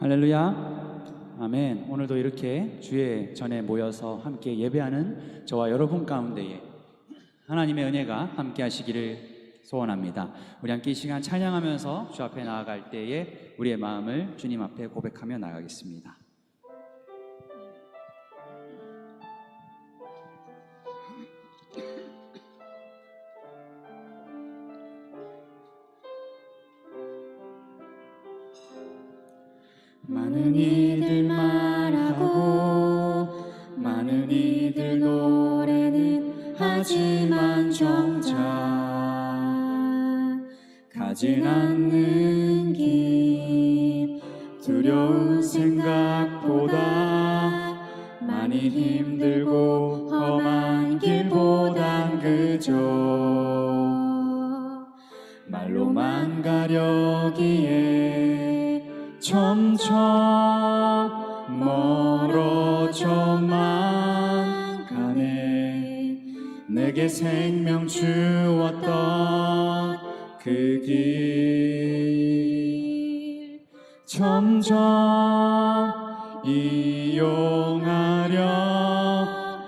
할렐루야. 아멘. 오늘도 이렇게 주의 전에 모여서 함께 예배하는 저와 여러분 가운데에 하나님의 은혜가 함께 하시기를 소원합니다. 우리 함께 이 시간 찬양하면서 주 앞에 나아갈 때에 우리의 마음을 주님 앞에 고백하며 나아가겠습니다. 많은 이들 말하고 많은 이들 노래는 하지만 정작 가진 않는 길 두려운 생각보다 많이 힘들고 험한 길보단 그저 말로만 가려기에 점점 멀어져만 가네. 내게 생명 주었던 그 길 점점 이용하려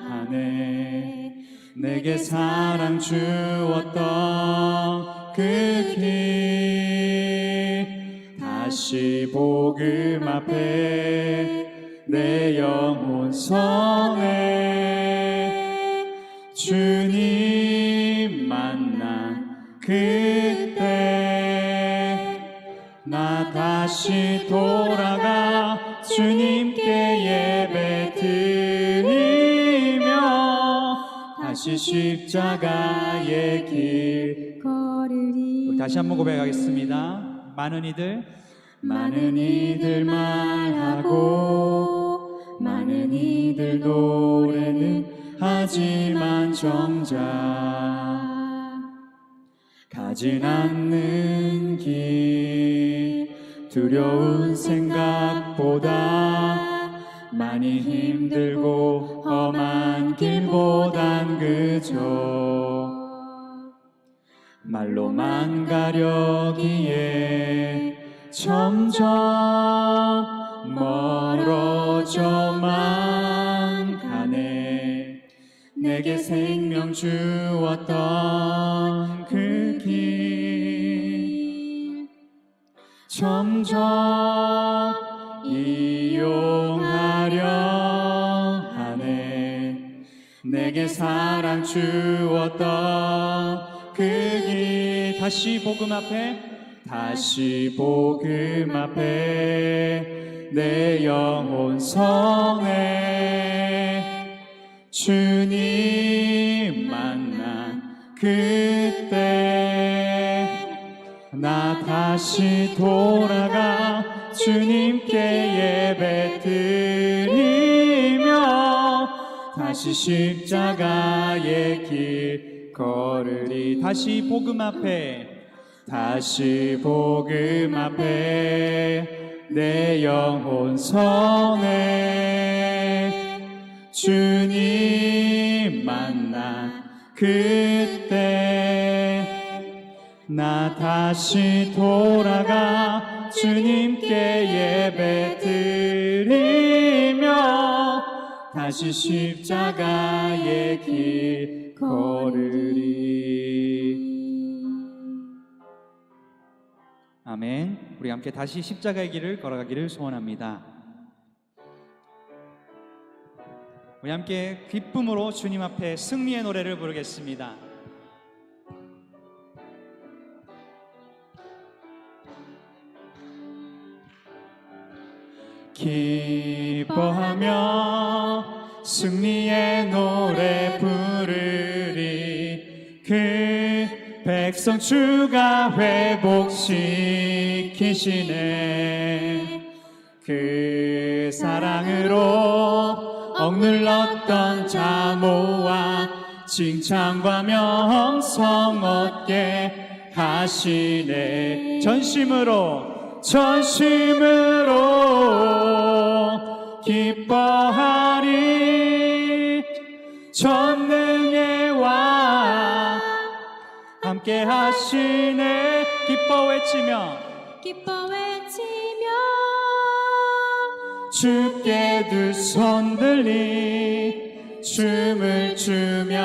하네. 내게 사랑 주었던 그 길 다시 복음 앞에 내 영혼 성에 주님 만난 그때 나 다시 돌아가 주님께 예배 드리며 다시 십자가의 길 걸으리. 다시 한번 고백하겠습니다. 많은 이들 말하고 많은 이들 노래는 하지만 정작 가진 않는 길 두려운 생각보다 많이 힘들고 험한 길보단 그저 말로만 가려기에 점점 멀어져만 가네. 내게 생명 주었던 그 길 점점 이용하려 하네. 내게 사랑 주었던 그 길 다시 복음 앞에 내 영혼 성에 주님 만난 그때 나 다시 돌아가 주님께 예배 드리며 다시 십자가의 길 걸으리. 다시 복음 앞에 내 영혼 성에 주님 만난 그때 나 다시 돌아가 주님께 예배 드리며 다시 십자가의 길 걸으리. 아멘. 우리 함께 다시 십자가의 길을 걸어가기를 소원합니다. 우리 함께 기쁨으로 주님 앞에 승리의 노래를 부르겠습니다. 기뻐하며 승리의 노래 부르리. 그 백성 주가 회복시키시네. 그 사랑으로 억눌렀던 자모와 칭찬과 명성 얻게 하시네. 전심으로 기뻐하리. 전능의 왕 함께 하시네. 기뻐 외치며 주께 두 손 들리 춤을 추며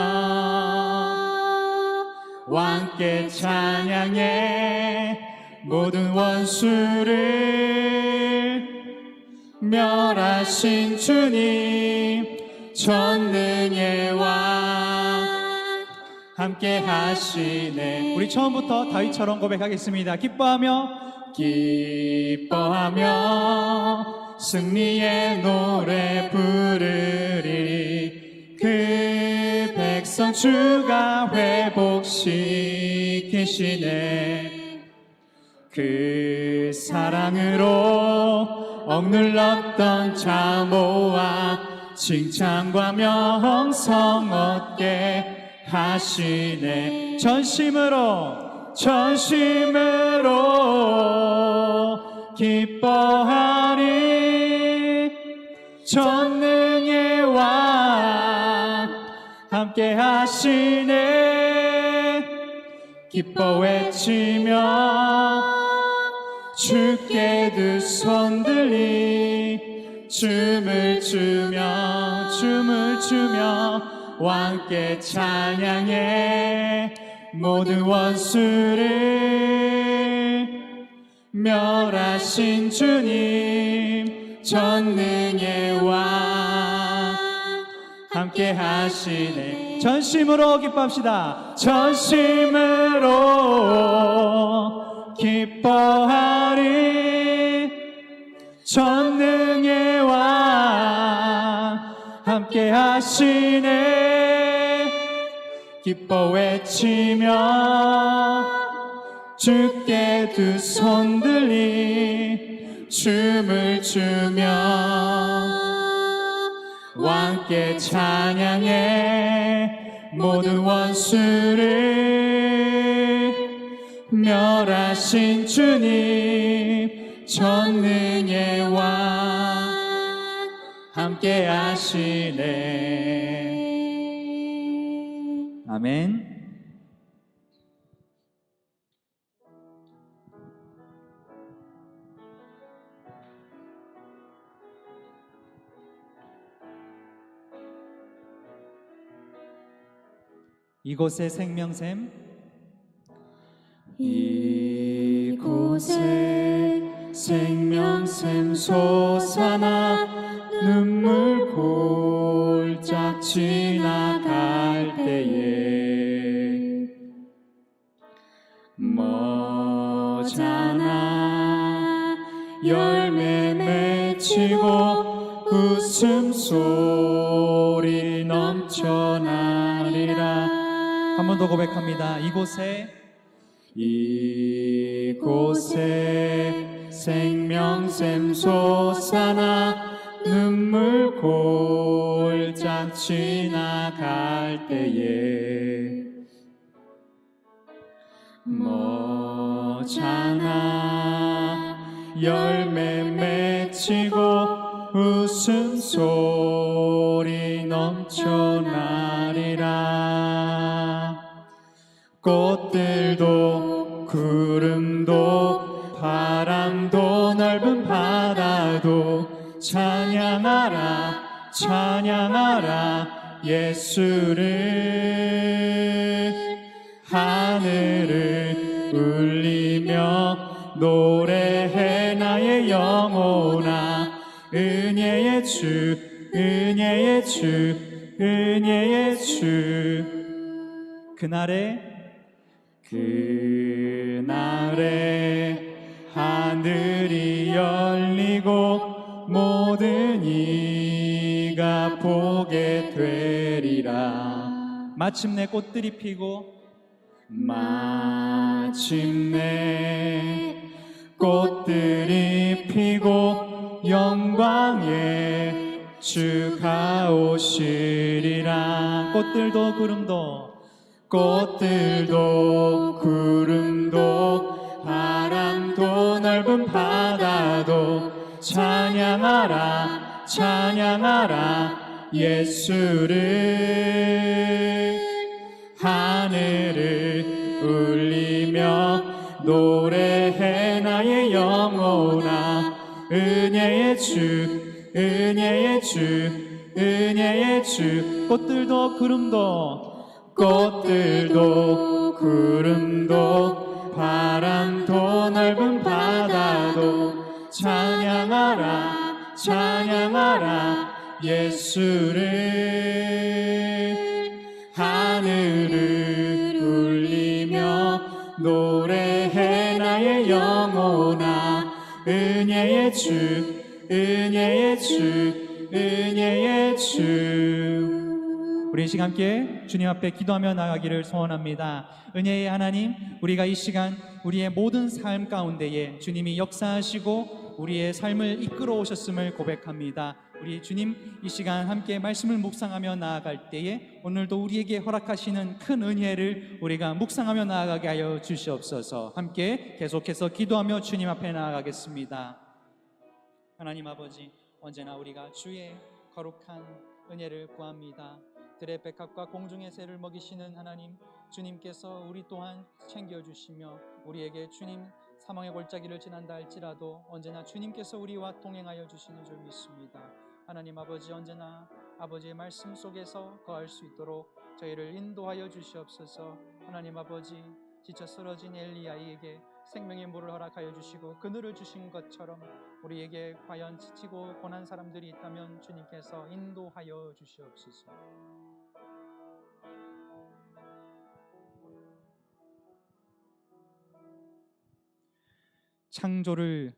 왕께 찬양해 모든 원수를 멸하신 주님 전능의 왕 함께 하시네. 우리 처음부터 다윗처럼 고백하겠습니다. 기뻐하며 승리의 노래 부르리. 그 백성 주가 회복시키시네. 그 사랑으로 억눌렀던 자모와 칭찬과 명성 얻게 하시네. 전심으로 기뻐하리. 전능의 왕 함께 하시네. 기뻐 외치며 주께 두 손 들리 춤을 추며 왕께 찬양해 모든 원수를 멸하신 주님 전능의 왕 함께 하시네. 전심으로 기뻐합시다. 전심으로 기뻐하리. 전능의 왕 함께 하시네. 기뻐 외치며 주께 두 손 들리 춤을 추며 왕께 찬양해 모든 원수를 멸하신 주님 전능의 왕 함께 하시네. 아멘. 이곳에 생명샘, 이곳에 생명샘 솟아나 눈물 골짝 지나갈 때에 머잖아 열매 맺히고 웃음소리 넘쳐나리라. 한 번 더 고백합니다. 이곳에 생명샘 솟아나 눈물 골짝 지나갈 때에 머잖아 열매 맺히고 웃음소리 넘쳐나리라. 꽃들도 구름도 바람도 넓은 바다도 찬양하라 찬양하라 예수를. 하늘을 울리며 노래해 나의 영혼아. 은혜의 주 은혜의 주 은혜의 주. 그날에 하늘이 열리고 모든 이가 보게 되리라. 마침내 꽃들이 피고 마침내 꽃들이 피고 영광의 주가 오시리라. 꽃들도 구름도 바람도 넓은 바다도 찬양하라 찬양하라 예수를. 하늘을 울리며 노래해 나의 영혼아. 은혜의 주 은혜의 주, 은혜의 주. 꽃들도 구름도 꽃들도 구름도 바람도 넓은 바다도 찬양하라 찬양하라 예수를. 하늘을 울리며 노래해 나의 영혼아. 은혜의 주, 은혜의 주, 은혜의 주. 우리 이 시간 함께 주님 앞에 기도하며 나가기를 소원합니다. 은혜의 하나님, 우리가 이 시간 우리의 모든 삶 가운데에 주님이 역사하시고 우리의 삶을 이끌어 오셨음을 고백합니다. 우리 주님, 이 시간 함께 말씀을 묵상하며 나아갈 때에 오늘도 우리에게 허락하시는 큰 은혜를 우리가 묵상하며 나아가게 하여 주시옵소서. 함께 계속해서 기도하며 주님 앞에 나아가겠습니다. 하나님 아버지, 언제나 우리가 주의 거룩한 은혜를 구합니다. 들의 백합과 공중의 새를 먹이시는 하나님, 주님께서 우리 또한 챙겨주시며 우리에게 주님 사망의 골짜기를 지난다 할지라도 언제나 주님께서 우리와 동행하여 주시는 줄 믿습니다. 하나님 아버지, 언제나 아버지의 말씀 속에서 거할 수 있도록 저희를 인도하여 주시옵소서. 하나님 아버지, 지쳐 쓰러진 엘리야에게 생명의 물을 허락하여 주시고 그늘을 주신 것처럼 우리에게 과연 지치고 고난 사람들이 있다면 주님께서 인도하여 주시옵소서. 창조를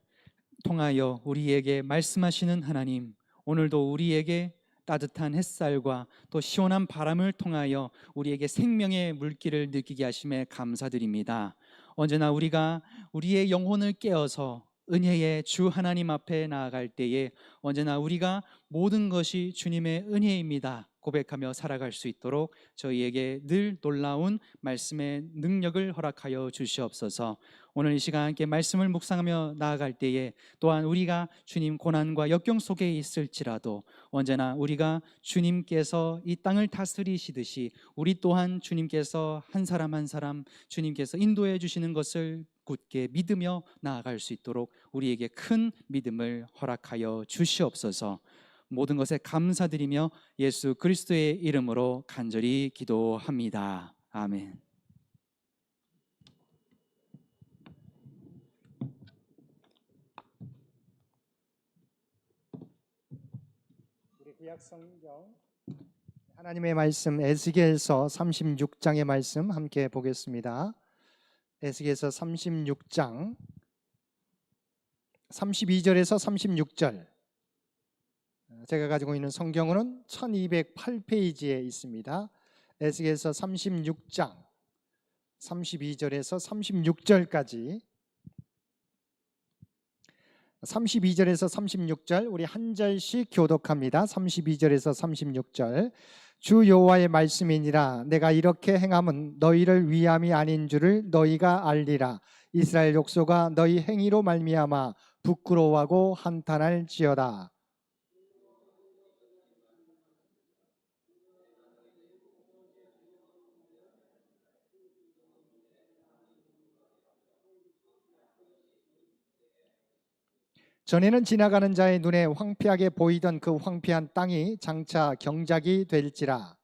통하여 우리에게 말씀하시는 하나님, 오늘도 우리에게 따뜻한 햇살과 또 시원한 바람을 통하여 우리에게 생명의 물기를 느끼게 하심에 감사드립니다. 언제나 우리가 우리의 영혼을 깨어서 은혜의 주 하나님 앞에 나아갈 때에 언제나 우리가 모든 것이 주님의 은혜입니다 고백하며 살아갈 수 있도록 저희에게 늘 놀라운 말씀의 능력을 허락하여 주시옵소서. 오늘 이 시간 함께 말씀을 묵상하며 나아갈 때에 또한 우리가 주님 고난과 역경 속에 있을지라도 언제나 우리가 주님께서 이 땅을 다스리시듯이 우리 또한 주님께서 한 사람 한 사람 주님께서 인도해 주시는 것을 굳게 믿으며 나아갈 수 있도록 우리에게 큰 믿음을 허락하여 주시옵소서. 모든 것에 감사드리며 예수 그리스도의 이름으로 간절히 기도합니다. 아멘. 우리 구약 성경 하나님의 말씀 에스겔서 36장의 말씀 함께 보겠습니다. 에스겔서 36장 32절에서 36절. 제가 가지고 있는 성경으로는 1208페이지에 있습니다. 에스겔서 36장 32절에서 36절까지 32절에서 36절 우리 한 절씩 교독합니다. 32절에서 36절. 주 여호와의 말씀이니라. 내가 이렇게 행함은 너희를 위함이 아닌 줄을 너희가 알리라. 이스라엘 족속아 너희 행위로 말미암아 부끄러워하고 한탄할지어다. 전에는 지나가는 자의 눈에 황폐하게 보이던 그 황폐한 땅이 장차 경작이 될지라.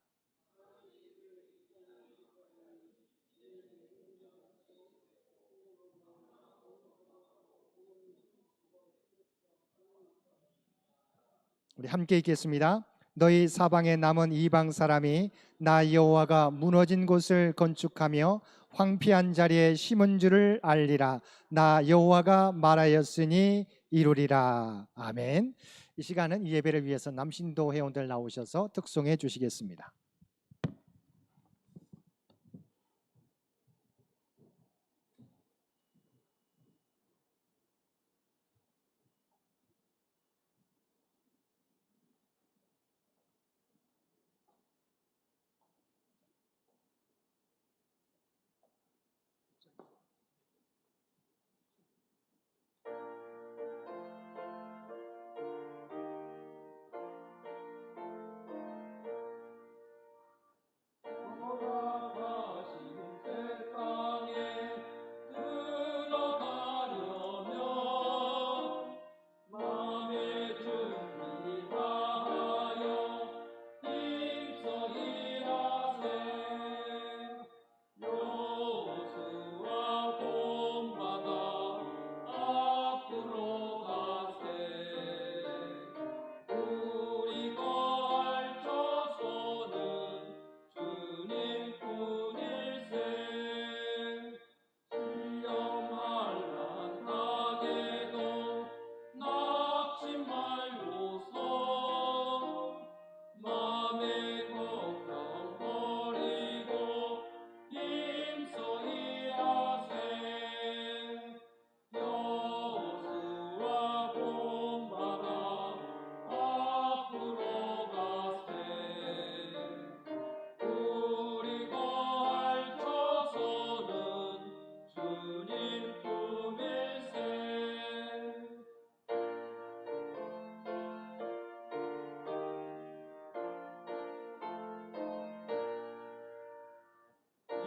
우리 함께 읽겠습니다. 너희 사방에 남은 이방 사람이 나 여호와가 무너진 곳을 건축하며 황폐한 자리에 심은 줄을 알리라. 나 여호와가 말하였으니 이루리라. 아멘. 이 시간은 이 예배를 위해서 남신도 회원들 나오셔서 특송해 주시겠습니다.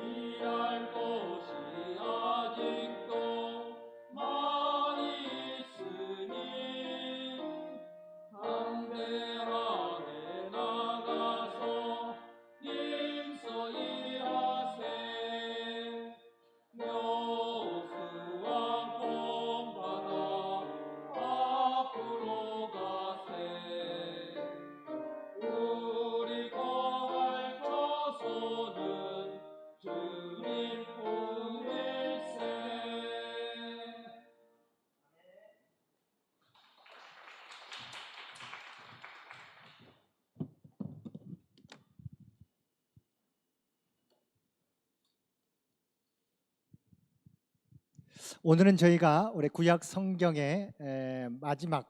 일할 것이 아직도 많이 있으니 담대하게 나가서 힘써 일하세. 묘수와 본받아 앞으로 가세. 우리 거할 처소는 주님 품일세. 오늘은 저희가 우리 구약 성경의 마지막,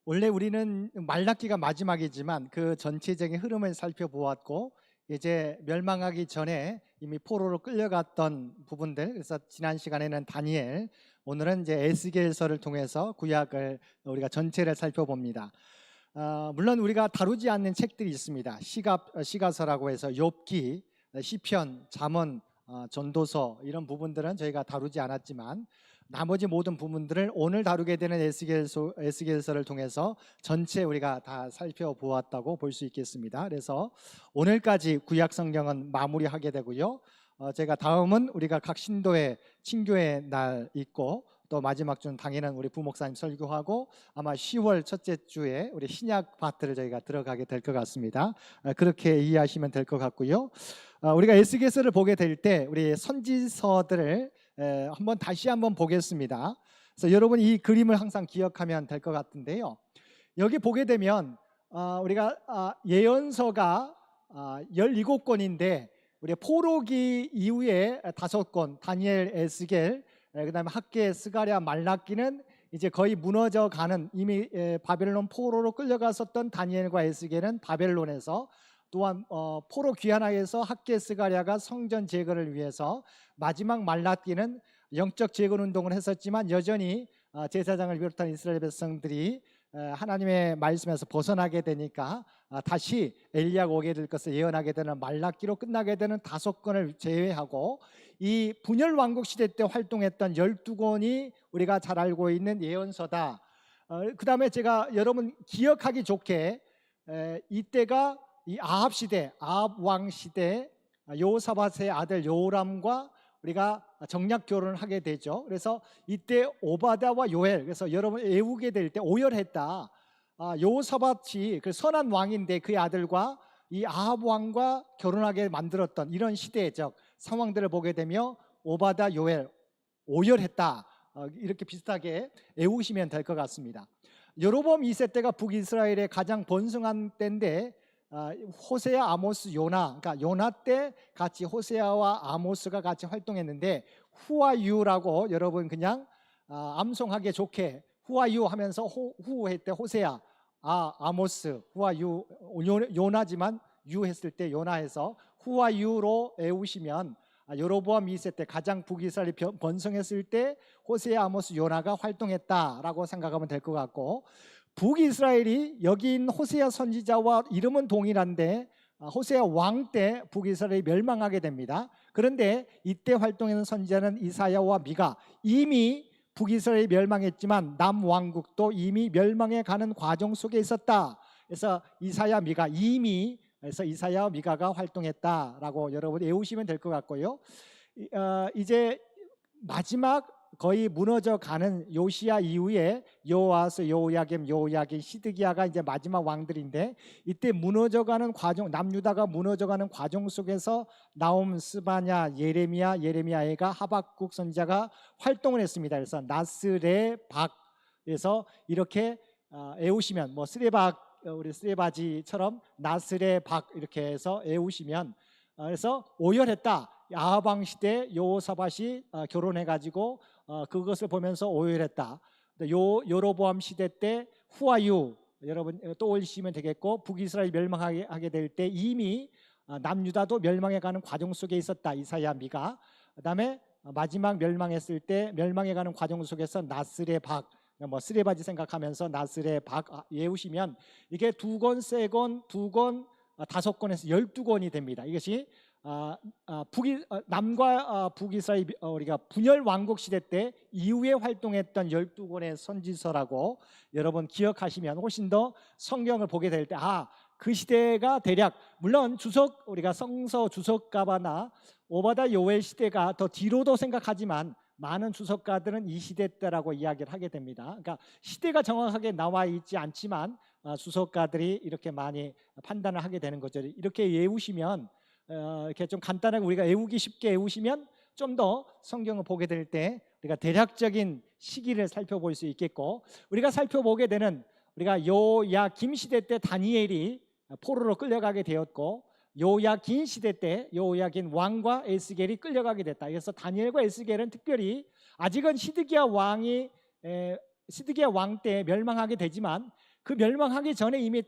원래 우리는 말라기가 마지막이지만 그 전체적인 흐름을 살펴보았고, 이제 멸망하기 전에 이미 포로로 끌려갔던 부분들, 그래서 지난 시간에는 다니엘, 오늘은 이제 에스겔서를 통해서 구약을 우리가 전체를 살펴봅니다. 물론 우리가 다루지 않는 책들이 있습니다. 시가서라고 해서 욥기, 시편, 잠언, 전도서, 이런 부분들은 저희가 다루지 않았지만 나머지 모든 부분들을 오늘 다루게 되는 에스겔서를 통해서 전체 우리가 다 살펴보았다고 볼 수 있겠습니다. 그래서 오늘까지 구약 성경은 마무리하게 되고요. 제가 다음은 우리가 각 신도의 친교의 날 있고, 또 마지막 주는 당일은 우리 부목사님 설교하고, 아마 10월 첫째 주에 우리 신약 파트를 저희가 들어가게 될 것 같습니다. 그렇게 이해하시면 될 것 같고요. 우리가 에스겔서를 보게 될 때 우리 선지서들을 다시 한번 보겠습니다. 그래서 여러분 이 그림을 항상 기억하면 될 것 같은데요. 여기 보게 되면 우리가 예언서가 17권인데 우리 포로기 이후에 5권, 다니엘, 에스겔, 그다음에 학개, 스가랴, 말라기는 이제 거의 무너져 가는, 이미 바벨론 포로로 끌려갔었던 다니엘과 에스겔은 바벨론에서, 또한 포로 귀환하여서 학개, 스가랴가 성전 제거를 위해서, 마지막 말라기는 영적 재건 운동을 했었지만 여전히 제사장을 비롯한 이스라엘 백성들이 하나님의 말씀에서 벗어나게 되니까 다시 엘리야가 오게 될 것을 예언하게 되는 말라기로 끝나게 되는 5권을 제외하고, 이 분열 왕국 시대 때 활동했던 12권이 우리가 잘 알고 있는 예언서다. 그 다음에 제가 여러분 기억하기 좋게 이때가 이 아합 시대, 아합 왕 시대, 여호사밧의 아들 여호람과 우리가 정략 결혼을 하게 되죠. 그래서 이때 오바댜와 요엘, 그래서 여러분 외우게 될 때 오열했다. 여호사밧이 그 선한 왕인데 그의 아들과 이 아합 왕과 결혼하게 만들었던 이런 시대적 상황들을 보게 되며 오바댜, 요엘, 오열했다. 이렇게 비슷하게 외우시면 될 것 같습니다. 여로보암 2세 때가 북이스라엘의 가장 번성한 때인데, 호세아, 아모스, 요나, 그러니까 요나 때 같이 호세아와 아모스가 같이 활동했는데, 후아유라고 여러분 그냥 암송하기 좋게 후아유 하면서 후할 때 호세아, 아모스, 후아유, 요나지만 유 했을 때 요나해서 후아유로 외우시면 여로보암 2세 때 가장 북이스라엘이 번성했을 때 호세아, 아모스, 요나가 활동했다라고 생각하면 될 것 같고, 북이스라엘이 여기 있는 호세아 선지자와 이름은 동일한데 호세아 왕 때 북이스라엘이 멸망하게 됩니다. 그런데 이때 활동하는 선지자는 이사야와 미가, 이미 북이스라엘이 멸망했지만 남왕국도 이미 멸망해 가는 과정 속에 있었다. 그래서 이사야, 미가 이미, 그래서 이사야와 미가가 활동했다라고 여러분 외우시면 될 것 같고요. 이제 마지막 거의 무너져 가는 요시야 이후에 여호아스, 여호야김, 시드기야가 이제 마지막 왕들인데, 이때 무너져가는 과정, 남유다가 무너져가는 과정 속에서 나옴, 스바냐, 예레미야가 하박국 선지자가 활동을 했습니다. 그래서 나스레 박에서 이렇게 외우시면, 뭐 스레박, 우리 스레바지처럼 나스레 박 이렇게 해서 외우시면, 그래서 오열했다. 아하방 시대 여호사밧이 결혼해가지고 그것을 보면서 오열했다. 여로보암 시대 때 후아유, 여러분 떠올리시면 되겠고, 북이스라엘 멸망하게 될 때 이미 남유다도 멸망해가는 과정 속에 있었다. 이사야, 미가. 그다음에 마지막 멸망했을 때 멸망해가는 과정 속에서 나슬의 박, 뭐 쓰레바지 생각하면서 나슬의 박 외우시면 이게 2권, 3권, 2권, 5권에서 12권이 됩니다. 이것이 남과 북이스라엘 우리가 분열 왕국 시대 때 이후에 활동했던 12권의 선지서라고 여러분 기억하시면 훨씬 더 성경을 보게 될 때 그 시대가 대략 물론 우리가 성서 주석가바나 오바다 요엘 시대가 더 뒤로도 생각하지만 많은 주석가들은 이 시대 때라고 이야기를 하게 됩니다. 그러니까 시대가 정확하게 나와 있지 않지만 주석가들이 이렇게 많이 판단을 하게 되는 거죠. 이렇게 외우시면 이렇게 좀 간단하게 우리가 외우기 쉽게 외우시면 좀 더 성경을 보게 될 때 우리가 대략적인 시기를 살펴볼 수 있겠고, 우리가 살펴보게 되는 우리가 요야김 시대 때 다니엘이 포로로 끌려가게 되었고, 요야긴 시대 때 요야긴 왕과 에스겔이 끌려가게 됐다. 그래서 다니엘과 에스겔은 특별히 아직은 시드기야 왕 때 멸망하게 되지만 그 멸망하기 전에 이미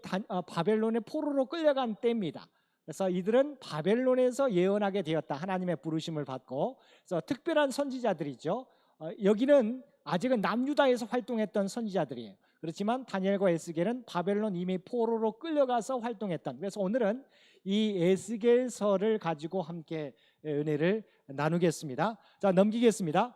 바벨론의 포로로 끌려간 때입니다. 그래서 이들은 바벨론에서 예언하게 되었다. 하나님의 부르심을 받고. 그래서 특별한 선지자들이죠. 여기는 아직은 남유다에서 활동했던 선지자들이에요. 그렇지만 다니엘과 에스겔은 바벨론 이미 포로로 끌려가서 활동했던. 그래서 오늘은 이 에스겔서를 가지고 함께 은혜를 나누겠습니다. 자, 넘기겠습니다.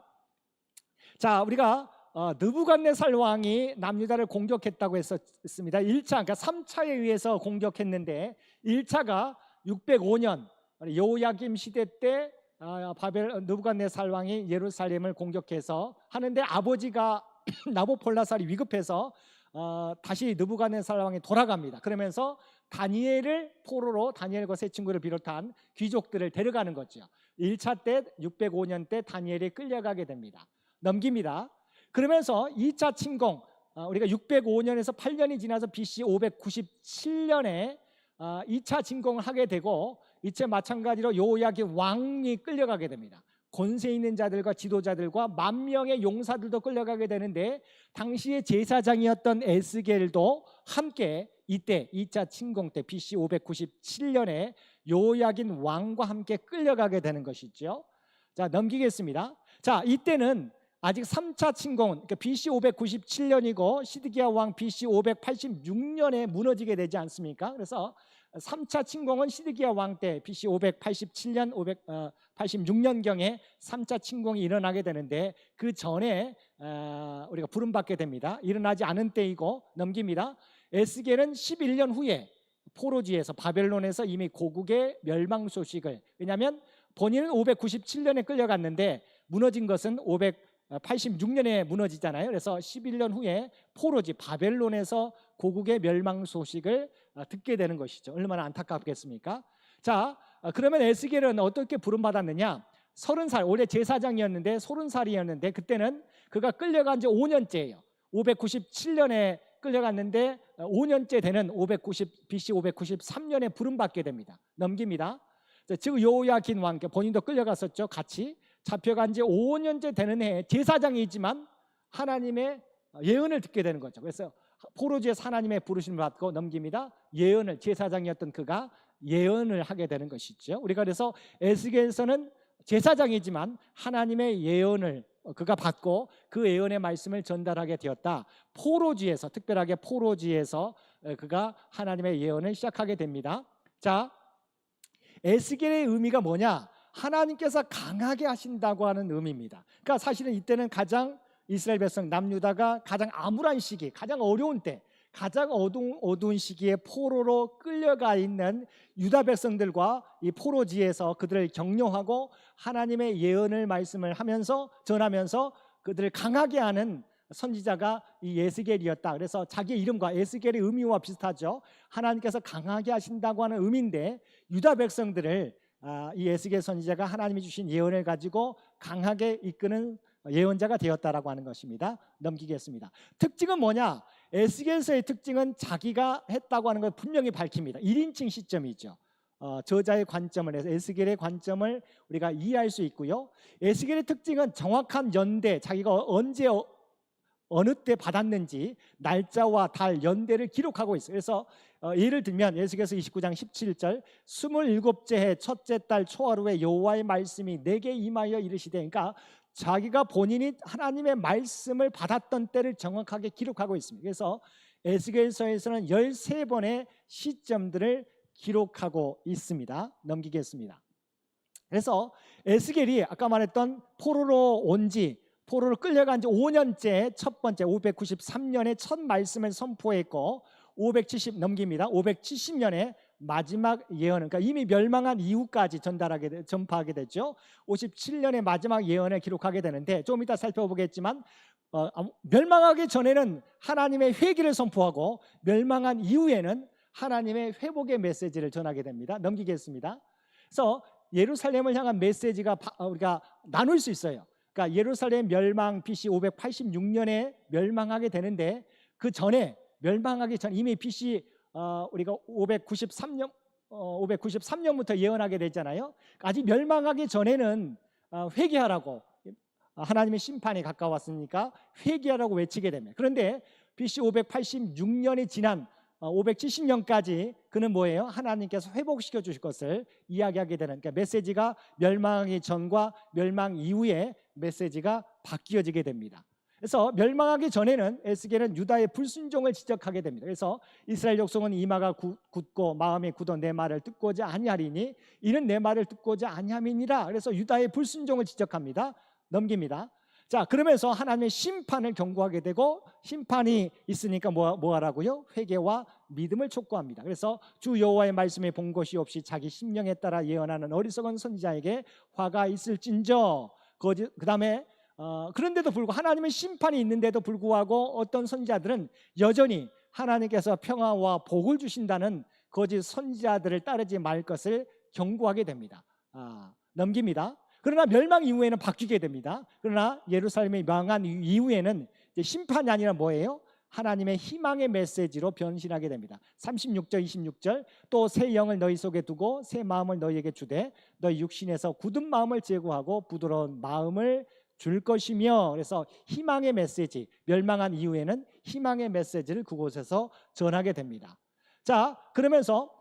자, 우리가 느부갓네살 왕이 남유다를 공격했다고 했습니다. 1차, 그러니까 3차에 의해서 공격했는데 1차가 605년 여호야김 시대 때 느부갓네살 왕이 예루살렘을 공격해서 하는데 아버지가 나보폴라살이 위급해서 다시 느부갓네살 왕이 돌아갑니다. 그러면서 다니엘을 포로로 다니엘과 세 친구를 비롯한 귀족들을 데려가는 거죠. 1차 때 605년 때 다니엘이 끌려가게 됩니다. 넘깁니다. 그러면서 2차 침공, 우리가 605년에서 8년이 지나서 BC 597년에 2차 침공을 하게 되고, 이때 마찬가지로 여호야김 왕이 끌려가게 됩니다. 권세 있는 자들과 지도자들과 10,000명의 용사들도 끌려가게 되는데, 당시의 제사장이었던 에스겔도 함께 이때 2차 침공 때 BC 597년에 여호야김 왕과 함께 끌려가게 되는 것이죠. 자, 넘기겠습니다. 자, 이때는 아직 3차 침공은 그러니까 BC 597년이고 시드기야 왕 BC 586년에 무너지게 되지 않습니까? 그래서 3차 침공은 시드기야 왕 때 BC 587년 586년경에 3차 침공이 일어나게 되는데, 그 전에 우리가 부름받게 됩니다. 일어나지 않은 때이고. 넘깁니다. 에스겔은 11년 후에 포로지에서 바벨론에서 이미 고국의 멸망 소식을, 왜냐하면 본인은 597년에 끌려갔는데 무너진 것은 586년에 무너지잖아요. 그래서 11년 후에 포로지 바벨론에서 고국의 멸망 소식을 듣게 되는 것이죠. 얼마나 안타깝겠습니까? 자, 그러면 에스겔은 어떻게 부름받았느냐? 30살, 원래 제사장이었는데 30살이었는데 그때는 그가 끌려간 지 5년째예요. 597년에 끌려갔는데 5년째 되는 BC 593년에 부름받게 됩니다. 넘깁니다. 즉 여호야긴 왕, 본인도 끌려갔었죠. 같이 잡혀간 지 5년째 되는 해에 제사장이지만 하나님의 예언을 듣게 되는 거죠. 그래서 포로지에서 하나님의 부르심을 받고. 넘깁니다. 예언을, 제사장이었던 그가 예언을 하게 되는 것이죠. 우리가 그래서 에스겔서는 제사장이지만 하나님의 예언을 그가 받고 그 예언의 말씀을 전달하게 되었다. 포로지에서, 특별하게 포로지에서 그가 하나님의 예언을 시작하게 됩니다. 자, 에스겔의 의미가 뭐냐? 하나님께서 강하게 하신다고 하는 의미입니다. 그러니까 사실은 이때는 가장 이스라엘 백성 남유다가 가장 암울한 시기, 가장 어려운 때, 가장 어두운 시기에 포로로 끌려가 있는 유다 백성들과 이 포로지에서 그들을 격려하고 하나님의 예언을 말씀을 하면서 전하면서 그들을 강하게 하는 선지자가 이 에스겔이었다. 그래서 자기 이름과 에스겔의 의미와 비슷하죠. 하나님께서 강하게 하신다고 하는 의미인데, 유다 백성들을 이 에스겔 선지자가 하나님이 주신 예언을 가지고 강하게 이끄는 예언자가 되었다라고 하는 것입니다. 넘기겠습니다. 특징은 뭐냐? 에스겔서의 특징은 자기가 했다고 하는 걸 분명히 밝힙니다. 1인칭 시점이죠. 저자의 관점을 해서 에스겔의 관점을 우리가 이해할 수 있고요. 에스겔의 특징은 정확한 연대, 자기가 언제 어느 때 받았는지 날짜와 달, 연대를 기록하고 있어요. 그래서 예를 들면 에스겔서 29장 17절 27째 해 첫째 달 초하루에 여호와의 말씀이 내게 임하여 이르시되, 그러니까 자기가 본인이 하나님의 말씀을 받았던 때를 정확하게 기록하고 있습니다. 그래서 에스겔서에서는 13번의 시점들을 기록하고 있습니다. 넘기겠습니다. 그래서 에스겔이 아까 말했던 포로로 끌려간 지 5년째 첫 번째 593년에 첫 말씀을 선포했고 570 넘깁니다. 570년에 마지막 예언은, 그러니까 이미 멸망한 이후까지 전파하게 됐죠. 57년에 마지막 예언을 기록하게 되는데 좀 이따 살펴보겠지만 멸망하기 전에는 하나님의 회개를 선포하고 멸망한 이후에는 하나님의 회복의 메시지를 전하게 됩니다. 넘기겠습니다. 그래서 예루살렘을 향한 메시지가 우리가 나눌 수 있어요. 그러니까 예루살렘 멸망 BC 586년에 멸망하게 되는데 그 전에 멸망하기 전 이미 BC 우리가 593년부터 예언하게 됐잖아요. 아직 멸망하기 전에는 회개하라고, 하나님의 심판이 가까웠으니까 회개하라고 외치게 됩니다. 그런데 BC 586년이 지난 570년까지 그는 뭐예요? 하나님께서 회복시켜 주실 것을 이야기하게 되는, 그러니까 메시지가 멸망하기 전과 멸망 이후에 메시지가 바뀌어지게 됩니다. 그래서 멸망하기 전에는 에스겔은 유다의 불순종을 지적하게 됩니다. 그래서 이스라엘 족속은 이마가 굳고 마음이 굳어 내 말을 듣고자 아니하리니 이는 내 말을 듣고자 아니함이니라. 그래서 유다의 불순종을 지적합니다. 넘깁니다. 자, 그러면서 하나님의 심판을 경고하게 되고, 심판이 있으니까 뭐 하라고요? 회개와 믿음을 촉구합니다. 그래서 주 여호와의 말씀에 본 것이 없이 자기 심령에 따라 예언하는 어리석은 선지자에게 화가 있을진저. 그 다음에 그런데도 불구하고 하나님의 심판이 있는데도 불구하고 어떤 선지자들은 여전히 하나님께서 평화와 복을 주신다는 거짓 선지자들을 따르지 말 것을 경고하게 됩니다. 넘깁니다. 그러나 멸망 이후에는 바뀌게 됩니다. 그러나 예루살렘이 망한 이후에는 이제 심판이 아니라 뭐예요? 하나님의 희망의 메시지로 변신하게 됩니다. 36절 26절 또 새 영을 너희 속에 두고 새 마음을 너희에게 주되 너희 육신에서 굳은 마음을 제거하고 부드러운 마음을 줄 것이며. 그래서 희망의 메시지, 멸망한 이후에는 희망의 메시지를 그곳에서 전하게 됩니다. 자, 그러면서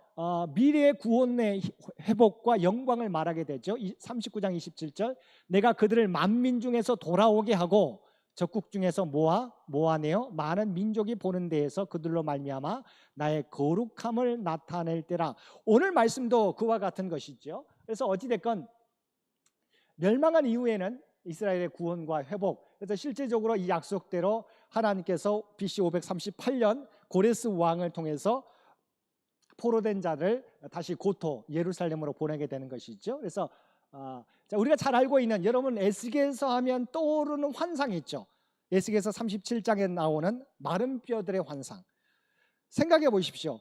미래의 구원의 회복과 영광을 말하게 되죠. 39장 27절 내가 그들을 만민 중에서 돌아오게 하고 적국 중에서 모아내어 많은 민족이 보는 데에서 그들로 말미암아 나의 거룩함을 나타낼 때라. 오늘 말씀도 그와 같은 것이죠. 그래서 어찌됐건 멸망한 이후에는 이스라엘의 구원과 회복, 그래서 실제적으로 이 약속대로 하나님께서 BC 538년 고레스 왕을 통해서 포로된 자를 다시 고토 예루살렘으로 보내게 되는 것이죠. 그래서 우리가 잘 알고 있는, 여러분 에스겔서 하면 떠오르는 환상이 있죠. 에스겔서 37장에 나오는 마른 뼈들의 환상. 생각해 보십시오.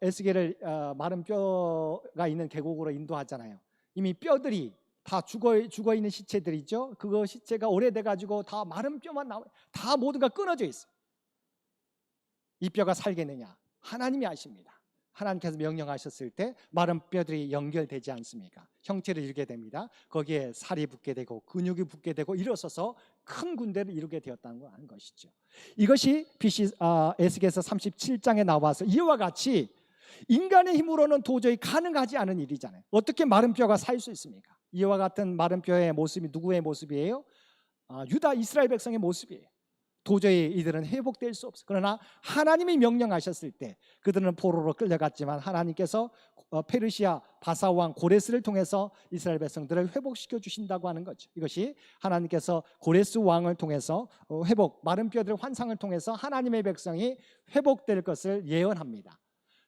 에스겔을 마른 뼈가 있는 계곡으로 인도하잖아요. 이미 뼈들이 다 죽어 있는 시체들이죠. 그거 시체가 오래돼 가지고 다 마른 뼈만 다 모두가 끊어져 있어요. 이 뼈가 살겠느냐? 하나님이 아십니다. 하나님께서 명령하셨을 때 마른 뼈들이 연결되지 않습니까? 형체를 이루게 됩니다. 거기에 살이 붙게 되고 근육이 붙게 되고 일어서서 큰 군대를 이루게 되었다는 것이죠. 이것이 에스겔서 37장에 나와서 이와 같이 인간의 힘으로는 도저히 가능하지 않은 일이잖아요. 어떻게 마른 뼈가 살 수 있습니까? 이와 같은 마른 뼈의 모습이 누구의 모습이에요? 유다 이스라엘 백성의 모습이에요. 도저히 이들은 회복될 수 없어요. 그러나 하나님이 명령하셨을 때 그들은 포로로 끌려갔지만 하나님께서 페르시아 바사왕 고레스를 통해서 이스라엘 백성들을 회복시켜 주신다고 하는 거죠. 이것이 하나님께서 고레스 왕을 통해서 마른 뼈들의 환상을 통해서 하나님의 백성이 회복될 것을 예언합니다.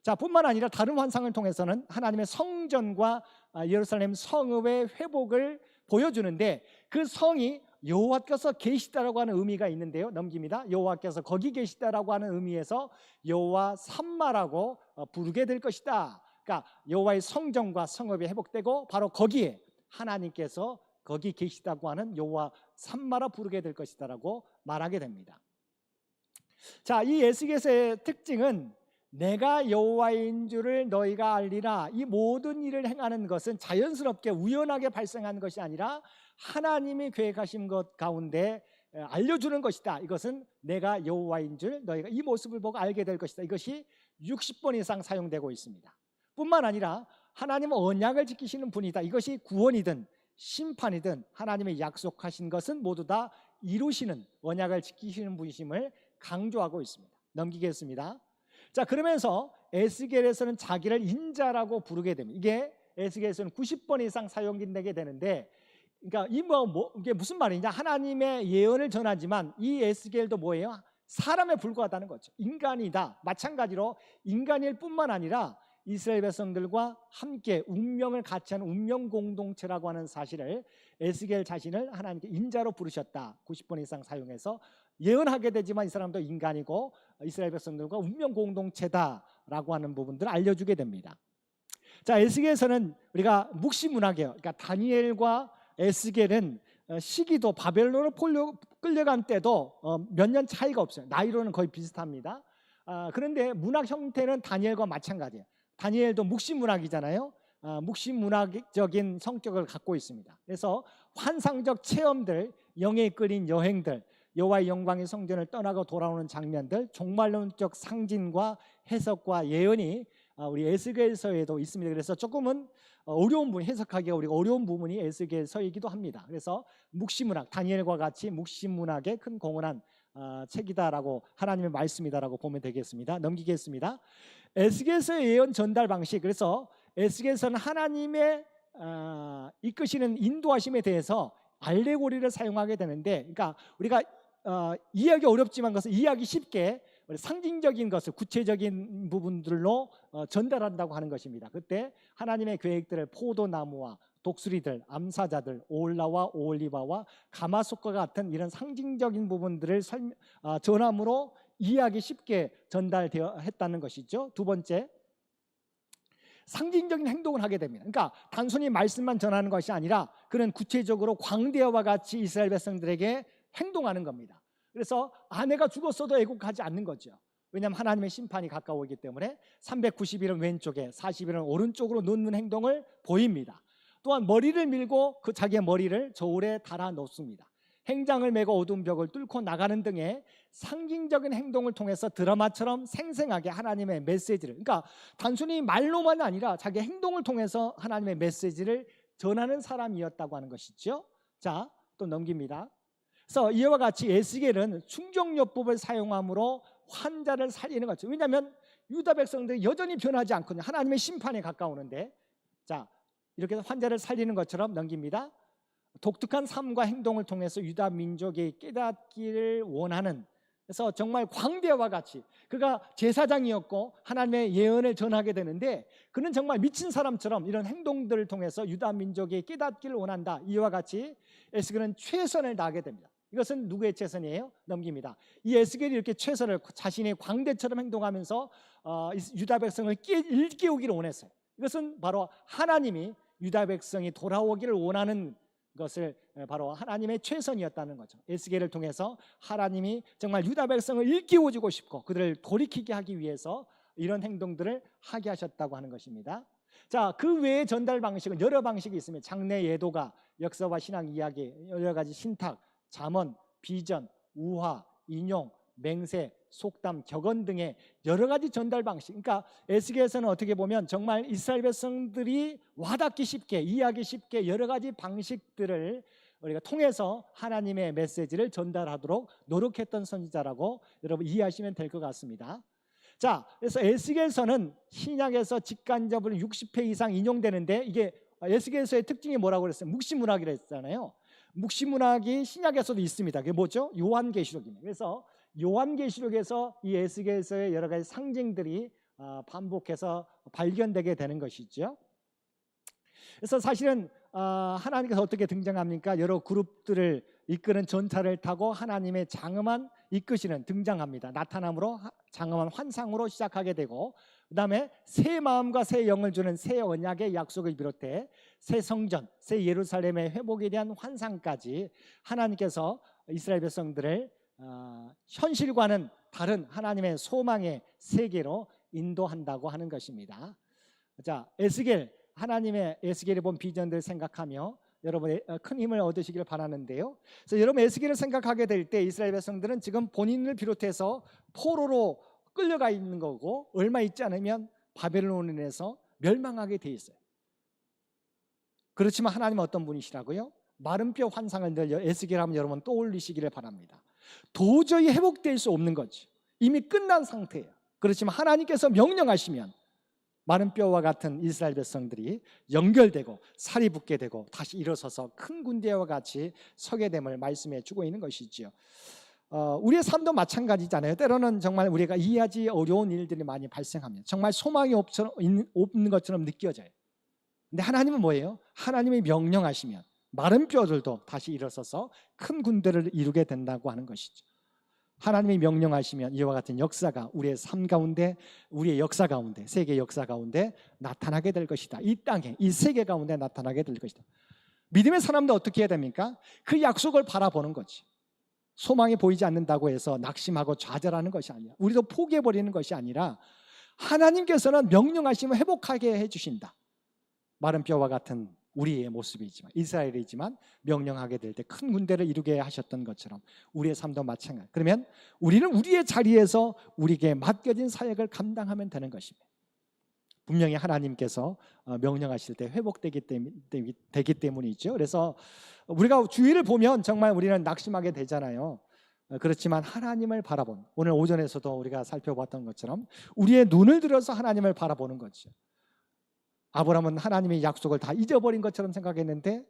자, 뿐만 아니라 다른 환상을 통해서는 하나님의 성전과 예루살렘 성읍의 회복을 보여주는데, 그 성이 여호와께서 계시다라고 하는 의미가 있는데요. 넘깁니다. 여호와께서 거기 계시다라고 하는 의미에서 여호와 삼마라고 부르게 될 것이다. 그러니까 여호와의 성전과 성읍이 회복되고 바로 거기에 하나님께서 거기 계시다고 하는 여호와 삼마라 부르게 될 것이다라고 말하게 됩니다. 자, 이 에스겔서의 특징은 내가 여호와인 줄을 너희가 알리라. 이 모든 일을 행하는 것은 자연스럽게 우연하게 발생한 것이 아니라 하나님이 계획하신 것 가운데 알려주는 것이다. 이것은 내가 여호와인 줄 너희가 이 모습을 보고 알게 될 것이다. 이것이 60번 이상 사용되고 있습니다. 뿐만 아니라 하나님은 언약을 지키시는 분이다. 이것이 구원이든 심판이든 하나님의 약속하신 것은 모두 다 이루시는, 언약을 지키시는 분이심을 강조하고 있습니다. 넘기겠습니다. 자, 그러면서 에스겔에서는 자기를 인자라고 부르게 됩니다. 이게 에스겔에서는 90번 이상 사용되게 되는데, 그러니까 이게 무슨 말이냐? 하나님의 예언을 전하지만 이 에스겔도 뭐예요? 사람에 불과하다는 거죠. 인간이다. 마찬가지로 인간일 뿐만 아니라 이스라엘 백성들과 함께 운명을 같이 하는 운명 공동체라고 하는 사실을, 에스겔 자신을 하나님께 인자로 부르셨다. 90번 이상 사용해서 예언하게 되지만 이 사람도 인간이고 이스라엘 백성들과 운명 공동체다라고 하는 부분들을 알려주게 됩니다. 자, 에스겔에서는 우리가 묵시 문학이에요. 그러니까 다니엘과 에스겔은 시기도 바벨론으로 끌려간 때도 몇 년 차이가 없어요. 나이로는 거의 비슷합니다. 그런데 문학 형태는 다니엘과 마찬가지예요. 다니엘도 묵시 문학이잖아요. 묵시 문학적인 성격을 갖고 있습니다. 그래서 환상적 체험들, 영에 이끌린 여행들, 여호와의 영광의 성전을 떠나고 돌아오는 장면들, 종말론적 상징과 해석과 예언이 우리 에스겔서에도 있습니다. 그래서 조금은 어려운 부분, 해석하기가 우리가 어려운 부분이 에스겔서이기도 합니다. 그래서 묵시문학, 다니엘과 같이 묵시문학에 큰 공헌한 책이다라고, 하나님의 말씀이다라고 보면 되겠습니다. 넘기겠습니다. 에스겔서의 예언 전달 방식, 그래서 에스겔서는 하나님의 이끄시는 인도하심에 대해서 알레고리를 사용하게 되는데, 그러니까 우리가 이해하기 어렵지만 것을 이해하기 쉽게 상징적인 것을 구체적인 부분들로 전달한다고 하는 것입니다. 그때 하나님의 계획들을 포도나무와 독수리들, 암사자들, 오올라와 오올리바와 가마솥과 같은 이런 상징적인 부분들을 전함으로 이해하기 쉽게 전달되어 했다는 것이죠. 두 번째, 상징적인 행동을 하게 됩니다. 그러니까 단순히 말씀만 전하는 것이 아니라 그는 구체적으로 광대와 같이 이스라엘 백성들에게 행동하는 겁니다. 그래서 아내가 죽었어도 애국하지 않는 거죠. 왜냐하면 하나님의 심판이 가까워오기 때문에 390일은 왼쪽에 40일은 오른쪽으로 놓는 행동을 보입니다. 또한 머리를 밀고 자기의 머리를 저울에 달아 놓습니다. 행장을 메고 어두운 벽을 뚫고 나가는 등의 상징적인 행동을 통해서 드라마처럼 생생하게 하나님의 메시지를, 그러니까 단순히 말로만 아니라 자기 행동을 통해서 하나님의 메시지를 전하는 사람이었다고 하는 것이죠. 자, 또 넘깁니다. 그래서 이와 같이 에스겔은 충정요법을 사용함으로 환자를 살리는 거죠. 왜냐하면 유다 백성들이 여전히 변하지 않거든요. 하나님의 심판에 가까우는데, 자, 이렇게 해서 환자를 살리는 것처럼 넘깁니다. 독특한 삶과 행동을 통해서 유다 민족이 깨닫기를 원하는, 그래서 정말 광대와 같이 그가 제사장이었고 하나님의 예언을 전하게 되는데, 그는 정말 미친 사람처럼 이런 행동들을 통해서 유다 민족이 깨닫기를 원한다. 이와 같이 에스겔은 최선을 다하게 됩니다. 이것은 누구의 최선이에요? 넘깁니다. 이 에스겔이 이렇게 최선을, 자신의 광대처럼 행동하면서 유다 백성을 일깨우기를 원했어요. 이것은 바로 하나님이 유다 백성이 돌아오기를 원하는 것을, 바로 하나님의 최선이었다는 거죠. 에스겔을 통해서 하나님이 정말 유다 백성을 일깨워주고 싶고 그들을 돌이키게 하기 위해서 이런 행동들을 하게 하셨다고 하는 것입니다. 자, 그 외의 전달 방식은 여러 방식이 있습니다. 장례 예도가, 역사와 신앙 이야기, 여러 가지 신탁, 잠언, 비전, 우화, 인용, 맹세, 속담, 격언 등의 여러 가지 전달 방식. 그러니까 에스겔에서는 어떻게 보면 정말 이스라엘 백성들이 와닿기 쉽게, 이해하기 쉽게 여러 가지 방식들을 우리가 통해서 하나님의 메시지를 전달하도록 노력했던 선지자라고 여러분 이해하시면 될 것 같습니다. 자, 그래서 에스겔서는 신약에서 직간접으로 60회 이상 인용되는데, 이게 에스겔서의 특징이 뭐라고 그랬어요? 묵시문학이라 했잖아요. 묵시문학이 신약에서도 있습니다. 그게 뭐죠? 요한계시록입니다. 그래서 요한계시록에서 이 에스겔서의 여러 가지 상징들이 반복해서 발견되게 되는 것이죠. 그래서 사실은 하나님께서 어떻게 등장합니까? 여러 그룹들을 이끄는 전차를 타고 하나님의 장엄한 이끄시는 등장합니다. 나타남으로, 장엄한 환상으로 시작하게 되고, 그 다음에 새 마음과 새 영을 주는 새 언약의 약속을 비롯해 새 성전, 새 예루살렘의 회복에 대한 환상까지 하나님께서 이스라엘 백성들을 현실과는 다른 하나님의 소망의 세계로 인도한다고 하는 것입니다. 자, 에스겔, 하나님의 에스겔이 본 비전들을 생각하며 여러분 큰 힘을 얻으시길 바라는데요. 그래서 여러분 에스겔을 생각하게 될 때 이스라엘 백성들은 지금 본인을 비롯해서 포로로 끌려가 있는 거고 얼마 있지 않으면 바벨론에서 멸망하게 돼 있어요. 그렇지만 하나님은 어떤 분이시라고요? 마른 뼈 환상을 늘 에스겔 하면 여러분 떠올리시기를 바랍니다. 도저히 회복될 수 없는 거지. 이미 끝난 상태예요. 그렇지만 하나님께서 명령하시면 마른 뼈와 같은 이스라엘 백성들이 연결되고 살이 붙게 되고 다시 일어서서 큰 군대와 같이 서게 됨을 말씀해 주고 있는 것이지요. 우리의 삶도 마찬가지잖아요. 때로는 정말 우리가 이해하기 어려운 일들이 많이 발생합니다. 정말 소망이 없는 것처럼 느껴져요. 근데 하나님은 뭐예요? 하나님이 명령하시면 마른 뼈들도 다시 일어서서 큰 군대를 이루게 된다고 하는 것이죠. 하나님이 명령하시면 이와 같은 역사가 우리의 삶 가운데, 우리의 역사 가운데, 세계 역사 가운데 나타나게 될 것이다. 이 땅에, 이 세계 가운데 나타나게 될 것이다. 믿음의 사람도 어떻게 해야 됩니까? 그 약속을 바라보는 거지. 소망이 보이지 않는다고 해서 낙심하고 좌절하는 것이 아니야. 우리도 포기해버리는 것이 아니라 하나님께서는 명령하시면 회복하게 해주신다. 마른 뼈와 같은 우리의 모습이지만, 이스라엘이지만 명령하게 될 때 큰 군대를 이루게 하셨던 것처럼 우리의 삶도 마찬가지. 그러면 우리는 우리의 자리에서 우리에게 맡겨진 사역을 감당하면 되는 것입니다. 분명히 하나님께서 명령하실 때 회복되기 때문이죠. 그래서 우리가 주위를 보면 정말 우리는 낙심하게 되잖아요. 그렇지만 하나님을 바라본, 오늘 오전에서도 우리가 살펴봤던 것처럼 우리의 눈을 들어서 하나님을 바라보는 거죠. 아브라함은 하나님의 약속을 다 잊어버린 것처럼 생각했는데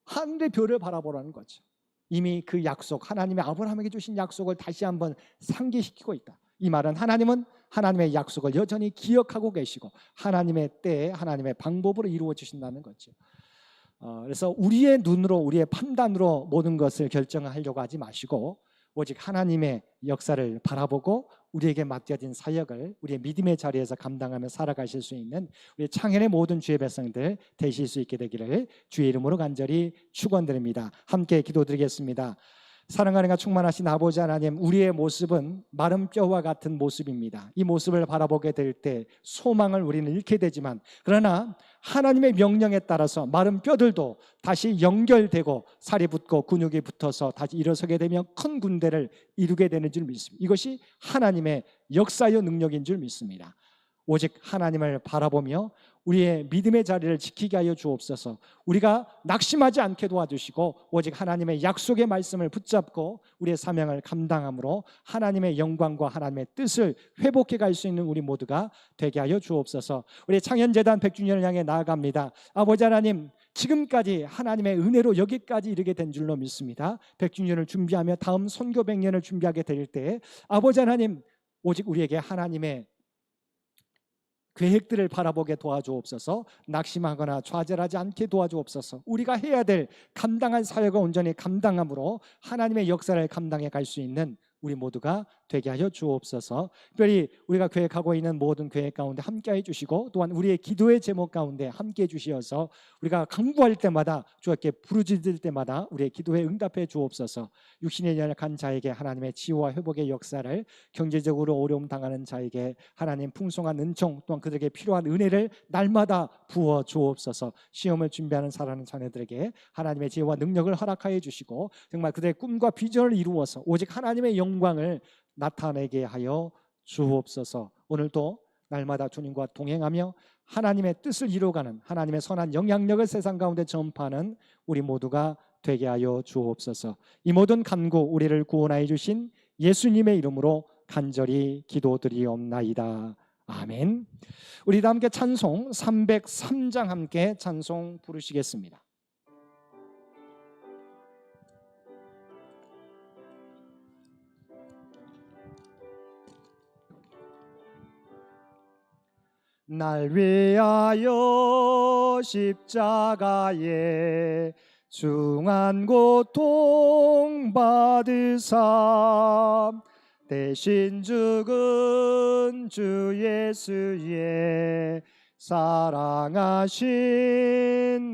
하늘의 별을 바라보라는 거죠. 이미 그 약속, 하나님이 아브라함에게 주신 약속을 다시 한번 상기시키고 있다. 이 말은 하나님은 하나님의 약속을 여전히 기억하고 계시고 하나님의 때에 하나님의 방법으로 이루어 주신다는 거죠. 그래서 우리의 눈으로, 우리의 판단으로 모든 것을 결정하려고 하지 마시고 오직 하나님의 역사를 바라보고 우리에게 맡겨진 사역을 우리의 믿음의 자리에서 감당하며 살아가실 수 있는 우리 창현의 모든 주의 백성들 되실 수 있게 되기를 주의 이름으로 간절히 축원드립니다. 함께 기도드리겠습니다. 사랑하는 충만하신 아버지 하나님, 우리의 모습은 마른 뼈와 같은 모습입니다. 이 모습을 바라보게 될 때 소망을 우리는 잃게 되지만, 그러나 하나님의 명령에 따라서 마른 뼈들도 다시 연결되고 살이 붙고 근육이 붙어서 다시 일어서게 되면 큰 군대를 이루게 되는 줄 믿습니다. 이것이 하나님의 역사요 능력인 줄 믿습니다. 오직 하나님을 바라보며 우리의 믿음의 자리를 지키게 하여 주옵소서. 우리가 낙심하지 않게 도와주시고 오직 하나님의 약속의 말씀을 붙잡고 우리의 사명을 감당함으로 하나님의 영광과 하나님의 뜻을 회복해 갈 수 있는 우리 모두가 되게 하여 주옵소서. 우리 창현재단 100주년을 향해 나아갑니다. 아버지 하나님, 지금까지 하나님의 은혜로 여기까지 이르게 된 줄로 믿습니다. 100주년을 준비하며 다음 선교 100년을 준비하게 될 때 아버지 하나님, 오직 우리에게 하나님의 계획들을 바라보게 도와주옵소서. 낙심하거나 좌절하지 않게 도와주옵소서. 우리가 해야 될 감당한 사역을 온전히 감당함으로 하나님의 역사를 감당해 갈 수 있는 우리 모두가 되게 하여 주옵소서. 특별히 우리가 계획하고 있는 모든 계획 가운데 함께해 주시고 또한 우리의 기도의 제목 가운데 함께해 주시어서 우리가 간구할 때마다 주께 부르짖을 때마다 우리의 기도에 응답해 주옵소서. 육신의 연약한 자에게 하나님의 치유와 회복의 역사를, 경제적으로 어려움 당하는 자에게 하나님 풍성한 은총 또한 그들에게 필요한 은혜를 날마다 부어 주옵소서. 시험을 준비하는 사랑하는 자녀들에게 하나님의 지혜와 능력을 허락하여 주시고 정말 그들의 꿈과 비전을 이루어서 오직 하나님의 영광을 나타내게 하여 주옵소서. 오늘도 날마다 주님과 동행하며 하나님의 뜻을 이루어가는 하나님의 선한 영향력을 세상 가운데 전파하는 우리 모두가 되게 하여 주옵소서. 이 모든 간구 우리를 구원하여 주신 예수님의 이름으로 간절히 기도드리옵나이다. 아멘. 우리 다 함께 찬송 303장 함께 찬송 부르시겠습니다. 날 위하여 십자가에 중한 고통 받으사 대신 죽은 주 예수의 사랑하신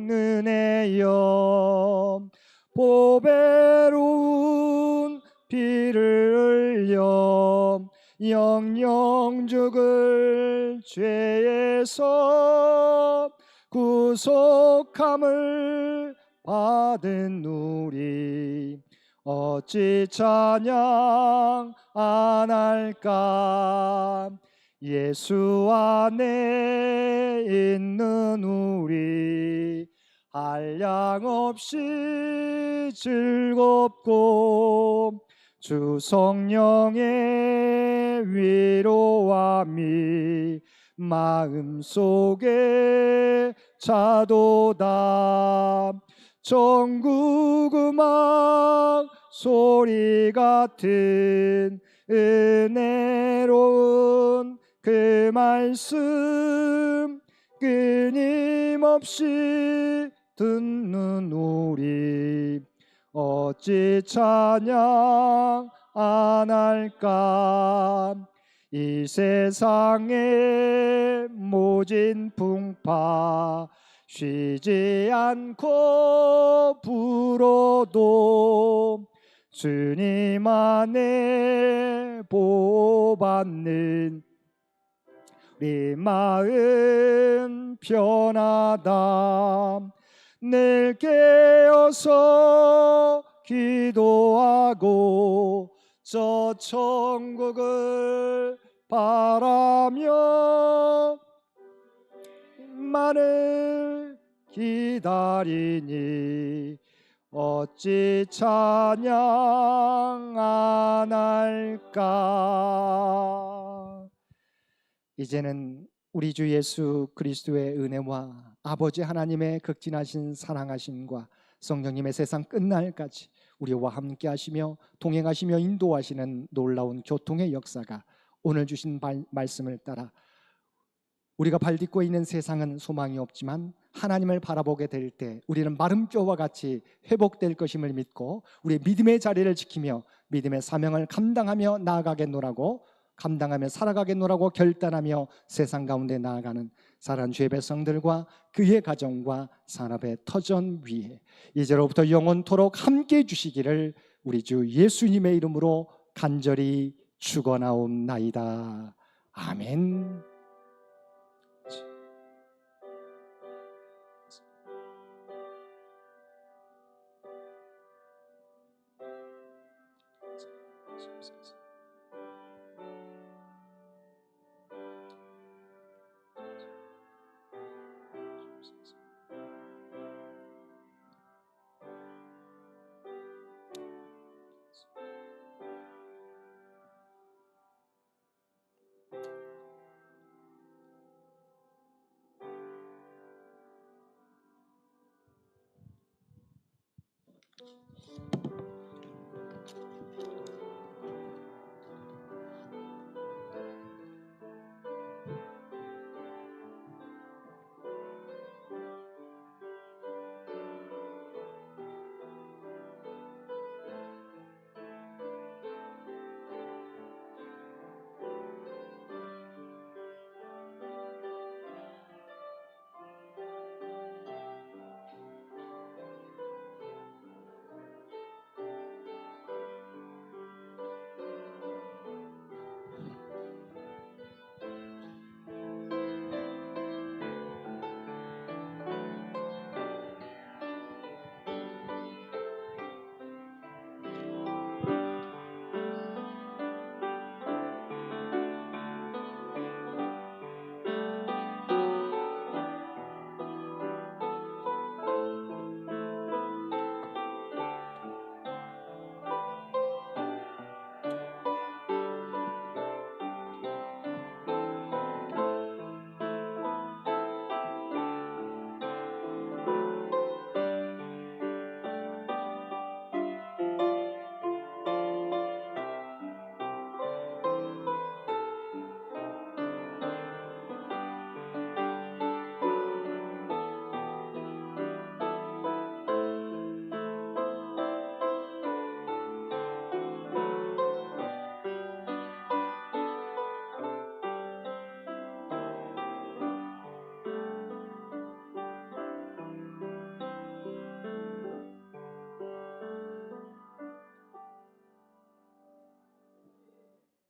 은혜여 보배로운 피를 흘려 영영 죽을 죄에서 구속함을 받은 우리 어찌 찬양 안 할까. 예수 안에 있는 우리 한량없이 즐겁고 주 성령의 위로함이 마음속에 차도다. 전국 음악 소리 같은 은혜로운 그 말씀 끊임없이 듣는 우리 어찌 찬양 안 할까. 이 세상의 모진 풍파 쉬지 않고 불어도 주님 안에 보호받는 우리 마음 편하다. 늘 깨어서 기도하고 저 천국을 바라며 만을 기다리니 어찌 찬양 안 할까. 이제는 우리 주 예수 그리스도의 은혜와 아버지 하나님의 극진하신 사랑하심과 성령님의 세상 끝날까지 우리와 함께 하시며 동행하시며 인도하시는 놀라운 교통의 역사가 오늘 주신 말씀을 따라 우리가 발딛고 있는 세상은 소망이 없지만 하나님을 바라보게 될 때 우리는 마른 뼈와 같이 회복될 것임을 믿고 우리의 믿음의 자리를 지키며 믿음의 사명을 감당하며 나아가겠노라고 감당하며 살아가겠노라고 결단하며 세상 가운데 나아가는 사랑하는 주의 백성들과 그의 가정과 산업의 터전 위에 이제로부터 영원토록 함께해 주시기를 우리 주 예수님의 이름으로 간절히 축원하옵나이다. 아멘.